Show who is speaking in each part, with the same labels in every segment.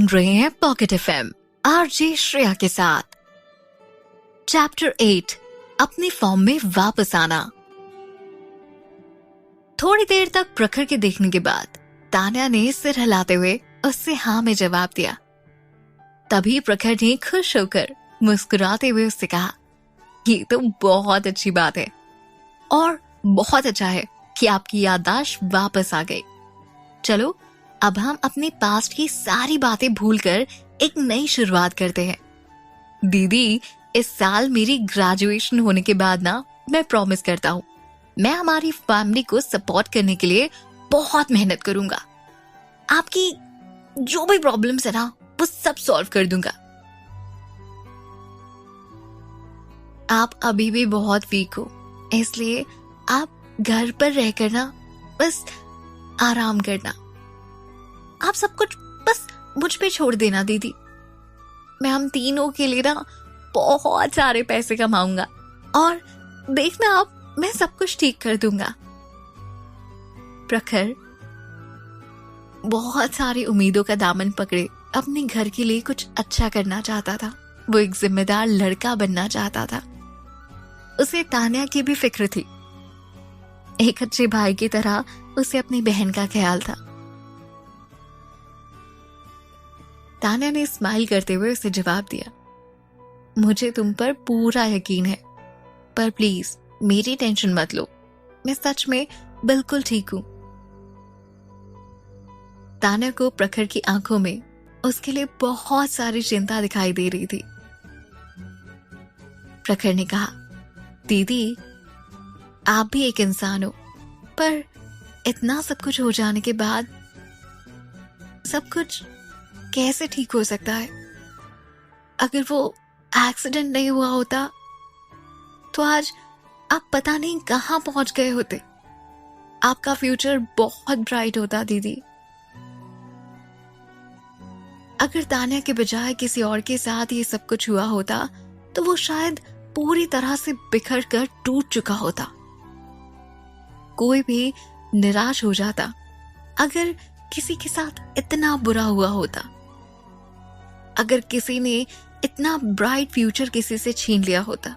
Speaker 1: सुन रहे हैं pocket FM RJ Shreya के साथ। चैप्टर 8 अपनी फॉर्म में वापस आना। थोड़ी देर तक प्रखर के देखने के बाद तान्या ने सिर हिलाते हुए उससे हाँ में जवाब दिया। तभी प्रखर ने खुश होकर मुस्कुराते हुए उससे कहा, ये तो बहुत अच्छी बात है और बहुत अच्छा है कि आपकी याददाश्त वापस आ गई। चलो अब हम अपने पास्ट की सारी बातें भूलकर एक नई शुरुआत करते हैं। दीदी, इस साल मेरी ग्रेजुएशन होने के बाद ना मैं प्रॉमिस करता हूँ मैं हमारी फैमिली को सपोर्ट करने के लिए बहुत मेहनत करूंगा। आपकी जो भी प्रॉब्लम्स है ना वो सब सॉल्व कर दूंगा। आप अभी भी बहुत वीक हो, इसलिए आप घर पर रहकर ना बस आराम करना। आप सब कुछ बस मुझ पे छोड़ देना दीदी। मैं हम तीनों के लिए ना बहुत सारे पैसे कमाऊंगा और देखना आप, मैं सब कुछ ठीक कर दूंगा। प्रखर बहुत सारी उम्मीदों का दामन पकड़े अपने घर के लिए कुछ अच्छा करना चाहता था। वो एक जिम्मेदार लड़का बनना चाहता था। उसे तान्या की भी फिक्र थी। एक अच्छे भाई की तरह उसे अपनी बहन का ख्याल था। तान्या ने स्माइल करते हुए उसे जवाब दिया, मुझे तुम पर पूरा यकीन है, पर प्लीज मेरी टेंशन मत लो। मैं सच में बिल्कुल ठीक हूं। तान्या को प्रखर की आंखों में उसके लिए बहुत सारी चिंता दिखाई दे रही थी। प्रखर ने कहा, दीदी आप भी एक इंसान हो, पर इतना सब कुछ हो जाने के बाद सब कुछ कैसे ठीक हो सकता है? अगर वो एक्सीडेंट नहीं हुआ होता तो आज आप पता नहीं कहां पहुंच गए होते। आपका फ्यूचर बहुत ब्राइट होता दीदी। अगर तान्या के बजाय किसी और के साथ ये सब कुछ हुआ होता तो वो शायद पूरी तरह से बिखर कर टूट चुका होता। कोई भी निराश हो जाता अगर किसी के साथ इतना बुरा हुआ होता। अगर किसी ने इतना ब्राइट फ्यूचर किसी से छीन लिया होता।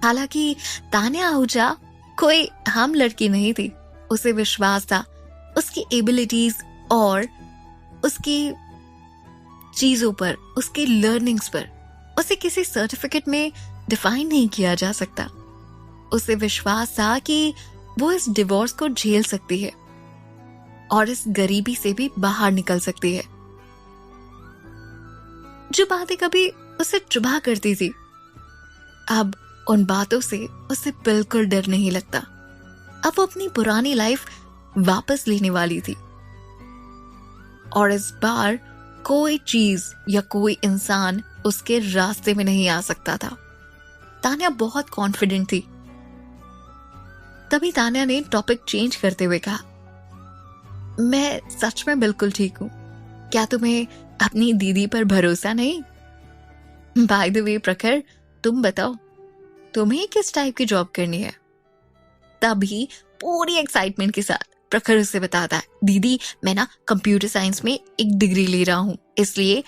Speaker 1: हालांकि तान्या आहूजा कोई आम लड़की नहीं थी। उसे विश्वास था उसकी एबिलिटीज और उसकी चीजों पर, उसकी लर्निंग्स पर। उसे किसी सर्टिफिकेट में डिफाइन नहीं किया जा सकता। उसे विश्वास था कि वो इस डिवोर्स को झेल सकती है और इस गरीबी से भी बाहर निकल सकती है। जो बातें कभी उसे चुभा करती थी, अब उन बातों से उसे बिल्कुल डर नहीं लगता। अब वो अपनी पुरानी लाइफ वापस लेने वाली थी और इस बार कोई चीज या कोई इंसान उसके रास्ते में नहीं आ सकता था। तान्या बहुत कॉन्फिडेंट थी। तभी तान्या ने टॉपिक चेंज करते हुए कहा, मैं सच में बिल्कुल ठीक हूं। क्या तुम्हें अपनी दीदी पर भरोसा नहीं? बाय द वे प्रखर, तुम बताओ तुम्हें किस टाइप की जॉब करनी है? तभी पूरी एक्साइटमेंट के साथ प्रखर उसे बताता है, दीदी मैं ना कंप्यूटर साइंस में एक डिग्री ले रहा हूँ, इसलिए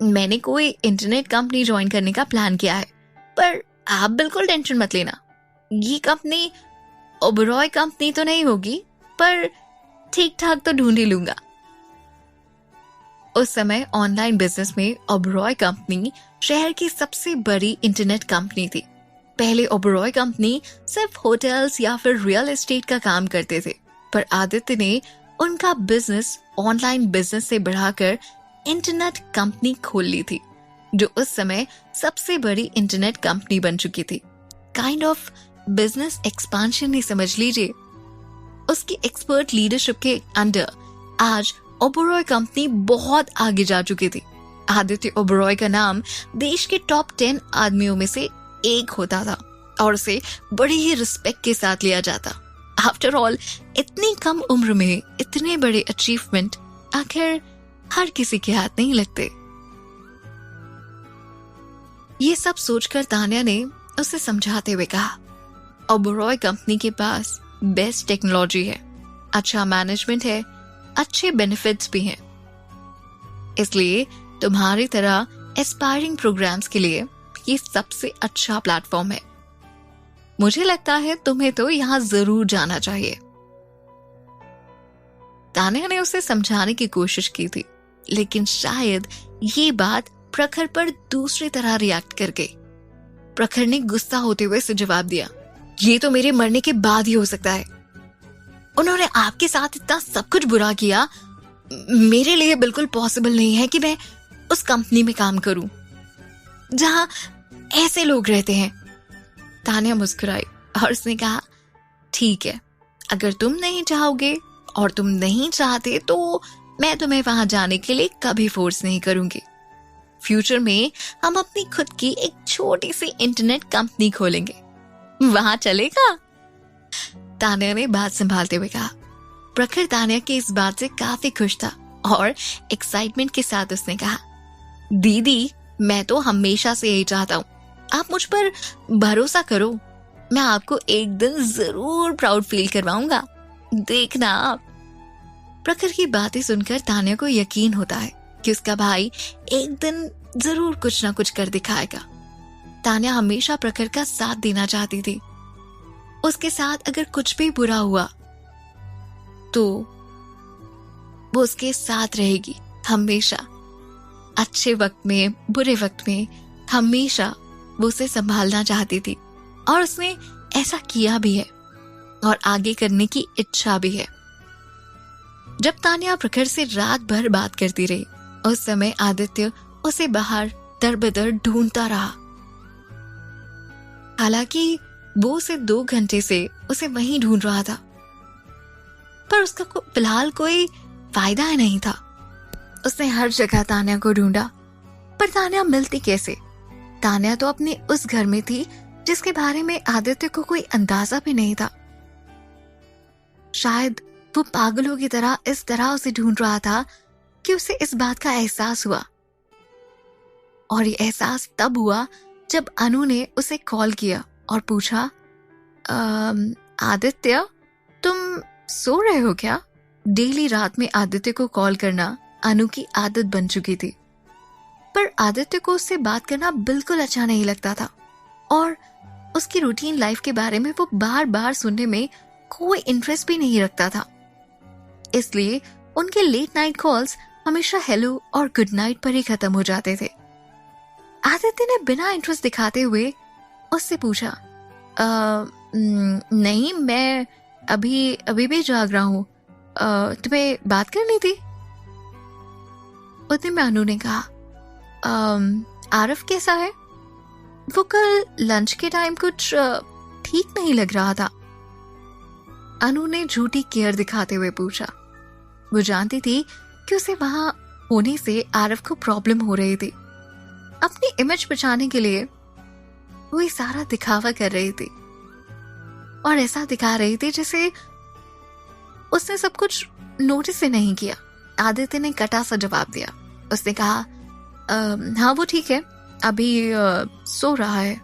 Speaker 1: मैंने कोई इंटरनेट कंपनी ज्वाइन करने का प्लान किया है। पर आप बिल्कुल टेंशन मत लेना, ये कंपनी ओबरॉय कंपनी तो नहीं होगी, पर ठीक ठाक तो ढूंढ ही लूंगा। उस समय ऑनलाइन बिजनेस में ओबरॉय कंपनी शहर की सबसे बड़ी इंटरनेट कंपनी थी। पहले ओबरॉय कंपनी सिर्फ होटल्स या फिर रियल एस्टेट का काम करते थे, पर आदित्य ने उनका बिजनेस ऑनलाइन बिजनेस से बढ़ाकर इंटरनेट कंपनी खोल ली थी, जो उस समय सबसे बड़ी इंटरनेट कंपनी बन चुकी थी। काइंड ऑफ बिजनेस एक्सपांशन ही समझ लीजिए। उसकी एक्सपर्ट लीडरशिप के अंडर आज ओबरॉय कंपनी बहुत आगे जा चुकी थी। आदित्य ओबरॉय का नाम देश के टॉप 10 आदमियों में से एक होता था और उसे बड़ी ही रिस्पेक्ट के साथ लिया जाता। आफ्टर ऑल इतनी कम उम्र में इतने बड़े अचीवमेंट आखिर हर किसी के हाथ नहीं लगते। ये सब सोचकर तान्या ने उसे समझाते हुए कहा, ओबरॉय कंपनी के पास बेस्ट टेक्नोलॉजी है, अच्छा मैनेजमेंट है, अच्छे बेनिफिट्स भी हैं। इसलिए तुम्हारी तरह एस्पायरिंग प्रोग्राम्स के लिए ये सबसे अच्छा प्लेटफॉर्म है। मुझे लगता है तुम्हें तो यहाँ जरूर जाना चाहिए। तान्या ने उसे समझाने की कोशिश की थी, लेकिन शायद ये बात प्रखर पर दूसरी तरह रिएक्ट कर गई। प्रखर ने गुस्सा होते हुए से जवाब दिया, ये तो मेरे मरने के बाद ही हो सकता है। उन्होंने आपके साथ इतना सब कुछ बुरा किया, मेरे लिए बिल्कुल पॉसिबल नहीं है कि मैं उस कंपनी में काम करूं जहां ऐसे लोग रहते हैं। तान्या मुस्कुराई और उसने कहा, ठीक है, अगर तुम नहीं चाहोगे और तुम नहीं चाहते तो मैं तुम्हें वहां जाने के लिए कभी फोर्स नहीं करूंगी। फ्यूचर में हम अपनी खुद की एक छोटी सी इंटरनेट कंपनी खोलेंगे, वहां चलेगा? तान्या ने बात संभालते हुए कहा। प्रखर तान्या की इस बात से काफी खुश था और एक्साइटमेंट के साथ उसने कहा, दीदी मैं तो हमेशा से यही चाहता हूँ, आप मुझ पर भरोसा करो, मैं आपको एक दिन जरूर प्राउड फील करवाऊंगा, देखना आप। प्रखर की बातें सुनकर तान्या को यकीन होता है कि उसका भाई एक दिन जरूर कुछ ना कुछ कर दिखाएगा। तान्या हमेशा प्रखर का साथ देना चाहती थी। उसके साथ अगर कुछ भी बुरा हुआ तो वो उसके साथ रहेगी हमेशा, अच्छे वक्त में बुरे वक्त में हमेशा वो उसे संभालना चाहती थी और उसने ऐसा किया भी है और आगे करने की इच्छा भी है। जब तान्या प्रखर से रात भर बात करती रही, उस समय आदित्य उसे बाहर दर-बदर ढूंढता रहा। हालांकि वो उसे 2 घंटे से उसे वहीं ढूंढ रहा था, पर उसका फिलहाल कोई फायदा ही नहीं था। उसने हर जगह तान्या को ढूंढा, पर तान्या मिलती कैसे? तान्या तो अपने उस घर में थी जिसके बारे में आदित्य को कोई अंदाजा भी नहीं था। शायद वो पागलों की तरह इस तरह उसे ढूंढ रहा था कि उसे इस बात का एहसास हुआ, और ये एहसास तब हुआ जब अनु ने उसे कॉल किया और पूछा, आदित्य तुम सो रहे हो क्या? डेली रात में आदित्य को कॉल करना अनु की आदत बन चुकी थी, पर आदित्य को उससे बात करना बिल्कुल अच्छा नहीं लगता था और उसकी रूटीन लाइफ के बारे में वो बार बार सुनने में कोई इंटरेस्ट भी नहीं रखता था। इसलिए उनके लेट नाइट कॉल्स हमेशा हेलो और गुड नाइट पर ही खत्म हो जाते थे। आदित्य ने बिना इंटरेस्ट दिखाते हुए उससे पूछा, नहीं मैं अभी भी जाग रहा हूँ, तुम्हें बात करनी थी? उतने में अनु ने कहा, आरफ कैसा है? वो कल लंच के टाइम कुछ ठीक नहीं लग रहा था। अनु ने झूठी केयर दिखाते हुए पूछा। वो जानती थी कि उसे वहां होने से आरफ को प्रॉब्लम हो रही थी। अपनी इमेज बचाने के लिए वो ये सारा दिखावा कर रही थी और ऐसा दिखा रही थी जैसे उसने सब कुछ नोटिस ही नहीं किया। आदित्य ने कटा सा जवाब दिया। उसने कहा, हाँ वो ठीक है, अभी सो रहा है।